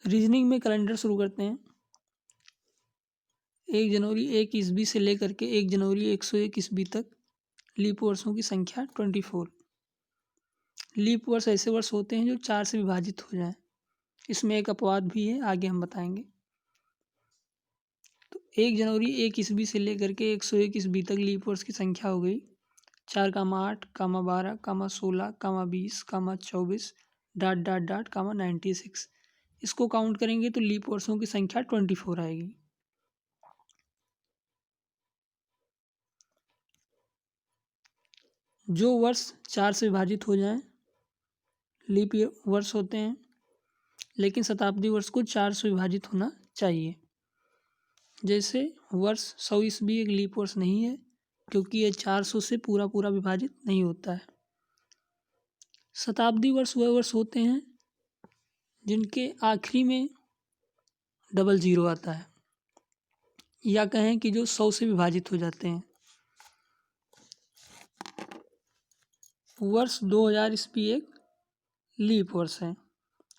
Reasoning में calendar शुरू करते हैं। 1 जनवरी 1 ईस्वी से लेकर के 1 जनवरी 101 ईस्वी तक लीप वर्षों की संख्या 24। लीप वर्ष ऐसे वर्ष होते हैं जो 4 से विभाजित हो जाएं। इसमें एक अपवाद भी है, आगे हम बताएंगे। तो 1 जनवरी 1 ईस्वी से लेकर के 101 ईस्वी तक लीप वर्ष की संख्या हो गई 4, 8, 12, 16, 20, 24, ... 96। इसको काउंट करेंगे तो लीप वर्षों की संख्या 24 आएगी। जो वर्ष 4 से विभाजित हो जाएं लीप वर्ष होते हैं, लेकिन शताब्दी वर्ष को 4 से विभाजित होना चाहिए। जैसे वर्ष 100 ईस्वी एक लीप वर्ष नहीं है, क्योंकि ये 400 से पूरा पूरा विभाजित नहीं होता है। शताब्दी वर्ष वह वर्ष होते हैं जिनके आखिरी में 00 आता है, या कहें कि जो 100 से विभाजित हो जाते हैं। वर्ष 2000 ईस्वी एक लीप वर्ष है,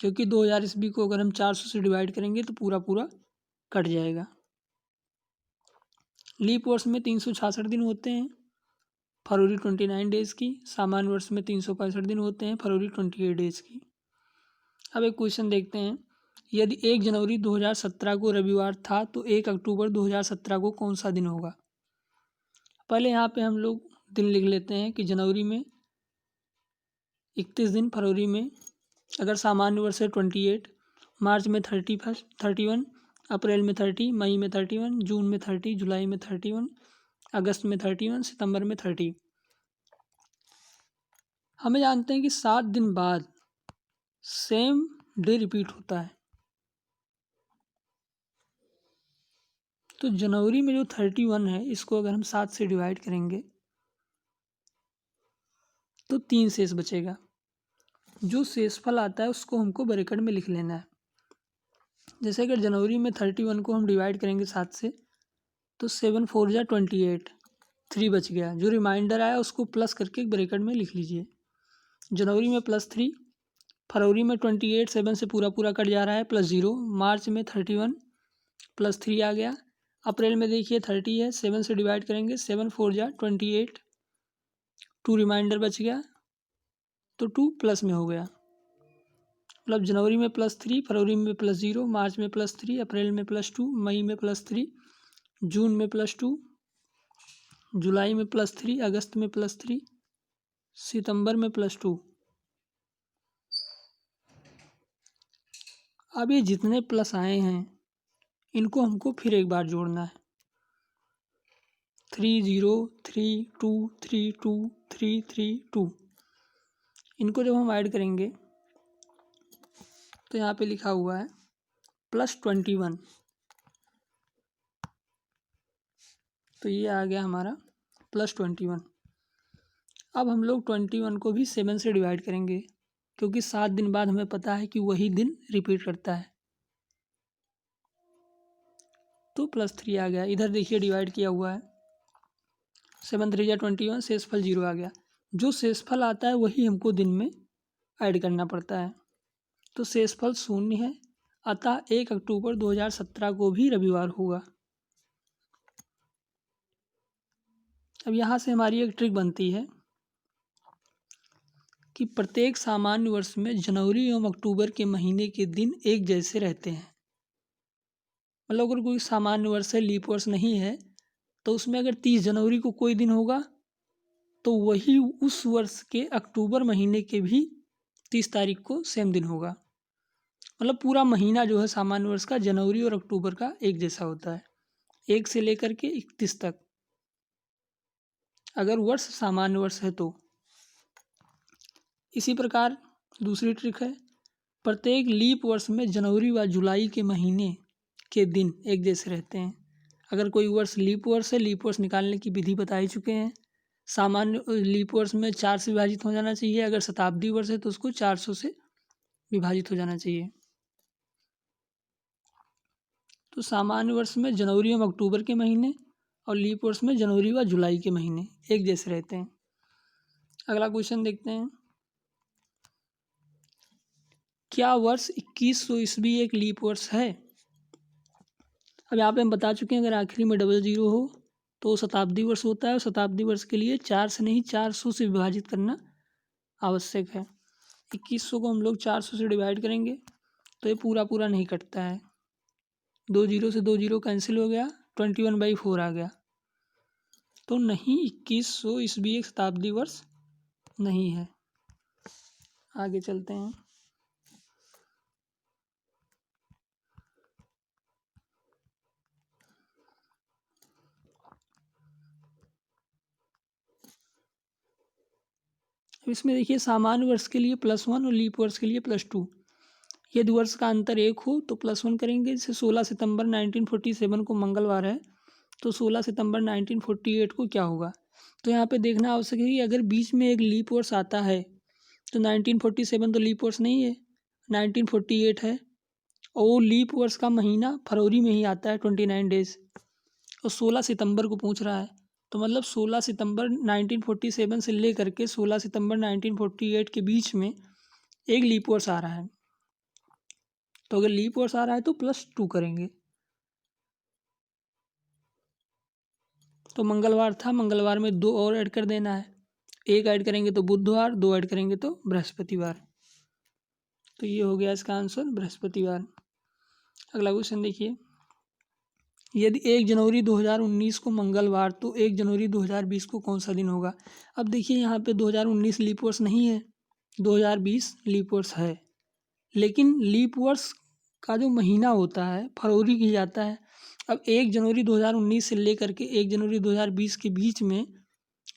क्योंकि 2000 ईस्वी को अगर हम 400 से डिवाइड करेंगे तो पूरा पूरा कट जाएगा। लीप वर्ष में 366 दिन होते हैं, फरवरी 29 डेज की। सामान्य वर्ष में 365 दिन होते हैं, फरवरी 28 डेज की। अब एक क्वेश्चन देखते हैं। यदि 1 जनवरी 2017 को रविवार था तो 1 अक्टूबर 2017 को कौन सा दिन होगा? पहले यहाँ पे हम लोग दिन लिख लेते हैं कि जनवरी में 31 दिन, फरवरी में अगर सामान्य वर्ष है 28, मार्च में 31, अप्रैल में 30, मई में 31, जून में 30, जुलाई में 31, अगस्त में 31, सितंबर में 30। हमें जानते हैं कि 7 दिन बाद सेम डे रिपीट होता है। तो जनवरी में जो 31 है, इसको अगर हम 7 से डिवाइड करेंगे तो 3 शेष बचेगा। जो शेषफल आता है उसको हमको ब्रैकेट में लिख लेना है। जैसे अगर जनवरी में 31 को हम डिवाइड करेंगे 7 से तो 7 4 जा 28, 3 बच गया। जो रिमाइंडर आया उसको प्लस करके ब्रैकेट में लिख लीजिए। जनवरी में +3, फरवरी में 28 7 से पूरा पूरा कट जा रहा है, +0, मार्च में 31 +3 आ गया, अप्रैल में देखिए 30 है, 7 से डिवाइड करेंगे, 7 4 जा 28, 2 रिमाइंडर बच गया तो 2 प्लस में हो गया। मतलब जनवरी में +3, फरवरी में +0, मार्च में +3, अप्रैल में +2, मई में +3, जून में +2, जुलाई में +3, अगस्त में +3, सितंबर में +2। अब ये जितने प्लस आए हैं इनको हमको फिर एक बार जोड़ना है। 3 0 3 2 3 2 3 3 2। इनको जब हम ऐड करेंगे तो यहाँ पे लिखा हुआ है +21। तो ये आ गया हमारा +21। अब हम लोग 21 को भी 7 से डिवाइड करेंगे, क्योंकि 7 दिन बाद हमें पता है कि वही दिन रिपीट करता है। तो +3 आ गया। इधर देखिए डिवाइड किया हुआ है, 7 3 जा 21, शेषफल 0 आ गया। जो शेषफल आता है वही हमको दिन में ऐड करना पड़ता है। तो शेषफल 0 है, अतः 1 अक्टूबर 2017 को भी रविवार होगा। अब यहाँ से हमारी एक ट्रिक बनती है कि प्रत्येक सामान्य वर्ष में जनवरी एवं अक्टूबर के महीने के दिन एक जैसे रहते हैं। मतलब अगर कोई सामान्य वर्ष है, लीप वर्ष नहीं है, तो उसमें अगर 30 जनवरी को कोई दिन होगा तो वही उस वर्ष के अक्टूबर महीने के भी 30 तारीख को सेम दिन होगा। मतलब पूरा महीना जो है सामान्य वर्ष का जनवरी और अक्टूबर का एक जैसा होता है, 1 से लेकर के 31 तक, अगर वर्ष सामान्य वर्ष है तो। इसी प्रकार दूसरी ट्रिक है, प्रत्येक लीप वर्ष में जनवरी व जुलाई के महीने के दिन एक जैसे रहते हैं। अगर कोई वर्ष लीप वर्ष है, लीप वर्ष निकालने की विधि बता ही चुके हैं। सामान्य लीप वर्ष में 4 से विभाजित हो जाना चाहिए, अगर शताब्दी वर्ष है तो उसको 400 से विभाजित हो जाना चाहिए। तो सामान्य वर्ष में जनवरी एवं अक्टूबर के महीने और लीप वर्ष में जनवरी व जुलाई के महीने एक जैसे रहते हैं। अगला क्वेश्चन देखते हैं। क्या वर्ष 2100 ईस्वी एक लीप वर्ष है? अब यहाँ पे हम बता चुके हैं, अगर आखिरी में डबल जीरो हो तो शताब्दी वर्ष होता है, और शताब्दी वर्ष के लिए 4 से नहीं 400 से विभाजित करना आवश्यक है। 2100 को हम लोग 400 से डिवाइड करेंगे तो ये पूरा पूरा नहीं कटता है, 2 जीरो से 2 जीरो कैंसिल हो गया, 21/4 आ गया। तो नहीं, 2100 ईस्वी एक शताब्दी वर्ष नहीं है। आगे चलते हैं। अब इसमें देखिए, सामान्य वर्ष के लिए +1 और लीप वर्ष के लिए +2। यदि वर्ष का अंतर 1 हो तो +1 करेंगे। जैसे 16 सितंबर 1947 को मंगलवार है, तो 16 सितंबर 1948 को क्या होगा? तो यहाँ पे देखना आवश्यक है कि अगर बीच में एक लीप वर्ष आता है तो 1947 तो लीप वर्ष नहीं है, 1948 है, और वो लीप वर्ष का महीना फरवरी में ही आता है, 29 डेज, और 16 सितंबर को पूछ रहा है, तो मतलब 16 सितंबर 1947 से लेकर के 16 सितंबर 1948 के बीच में एक लीप वर्ष आ रहा है। तो अगर लीप वर्ष आ रहा है तो +2 करेंगे। तो मंगलवार था, मंगलवार में 2 और ऐड कर देना है, 1 ऐड करेंगे तो बुधवार, 2 ऐड करेंगे तो बृहस्पतिवार। तो ये हो गया इसका आंसर, बृहस्पतिवार। अगला क्वेश्चन देखिए, यदि 1 जनवरी 2019 को मंगलवार तो 1 जनवरी 2020 को कौन सा दिन होगा? अब देखिए, यहाँ पे 2019 लीप वर्ष नहीं है, 2020 लीप वर्ष है, लेकिन लीप वर्ष का जो महीना होता है फरवरी की जाता है। अब 1 जनवरी 2019 से लेकर के 1 जनवरी 2020 के बीच में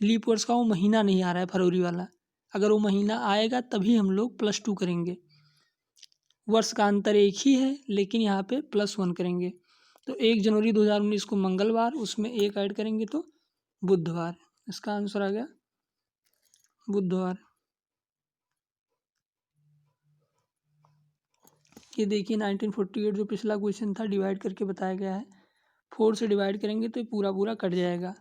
लीप वर्ष का वो महीना नहीं आ रहा है, फरवरी वाला। अगर वो महीना आएगा तभी हम लोग +2 करेंगे। वर्ष का अंतर एक ही है, लेकिन यहाँ पे +1 करेंगे। तो 1 जनवरी 2019 को मंगलवार, उसमें 1 ऐड करेंगे तो बुधवार। इसका आंसर आ गया बुधवार। ये देखिए, 1948 जो पिछला क्वेश्चन था डिवाइड करके बताया गया है, 4 से डिवाइड करेंगे तो ये पूरा पूरा कट जाएगा,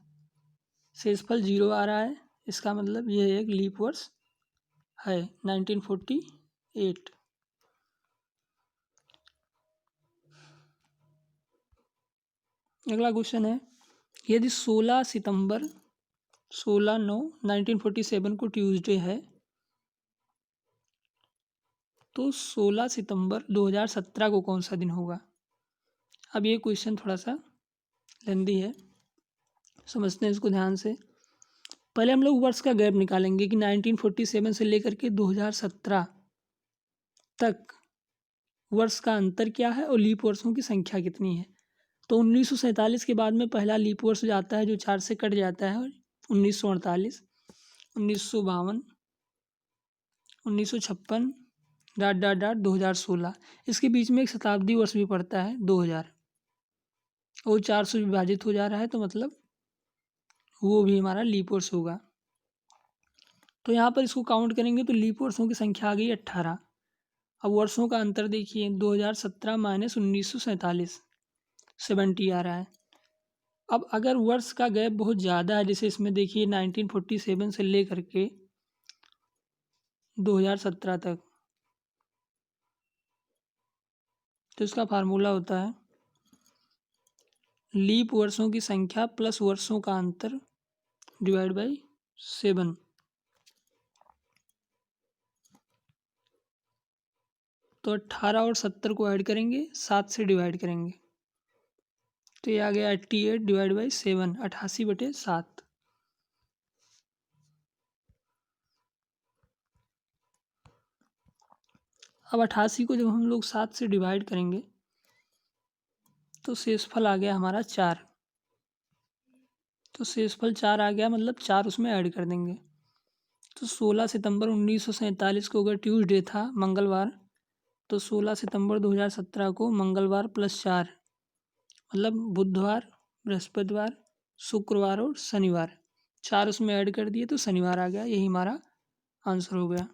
शेषफल 0 आ रहा है, इसका मतलब ये एक लीप वर्ष है, 1948। अगला क्वेश्चन है, यदि 16 सितंबर 16/9/1947 को ट्यूसडे है तो 16 सितंबर 2017 को कौन सा दिन होगा? अब ये क्वेश्चन थोड़ा सा लेंदी है, समझते हैं इसको ध्यान से। पहले हम लोग वर्ष का गैप निकालेंगे कि 1947 से लेकर के 2017 तक वर्ष का अंतर क्या है और लीप वर्षों की संख्या कितनी है। तो 1947 के बाद में पहला लीप वर्ष जाता है जो 4 से कट जाता है, 1948, 1952, 1956 ... 2016। इसके बीच में एक शताब्दी वर्ष भी पड़ता है 2000, वो 4 से विभाजित हो जा रहा है, तो मतलब वो भी हमारा लीप वर्ष होगा। तो यहाँ पर इसको काउंट करेंगे तो लीप वर्षों की संख्या आ गई 18। अब वर्षों का अंतर देखिए, 2017 माइनस 1947, 70 आ रहा है। अब अगर वर्ष का गैप बहुत ज़्यादा है, जैसे इसमें देखिए 1947 से लेकर के 2017 तक, तो इसका फार्मूला होता है लीप वर्षों की संख्या प्लस वर्षों का अंतर डिवाइड बाई 7। तो 18 और 70 को ऐड करेंगे, 7 से डिवाइड करेंगे, तो ये आ गया 88 डिवाइड बाई 7, 88/7। अब 88 को जब हम लोग 7 से डिवाइड करेंगे तो शेषफल आ गया हमारा 4। तो शेषफल 4 आ गया, मतलब 4 उसमें ऐड कर देंगे। तो 16 सितंबर 1947 को अगर ट्यूसडे था, मंगलवार, तो 16 सितंबर 2017 को मंगलवार +4, मतलब बुधवार, बृहस्पतिवार, शुक्रवार और शनिवार, 4 उसमें ऐड कर दिए तो शनिवार आ गया। यही हमारा आंसर हो गया।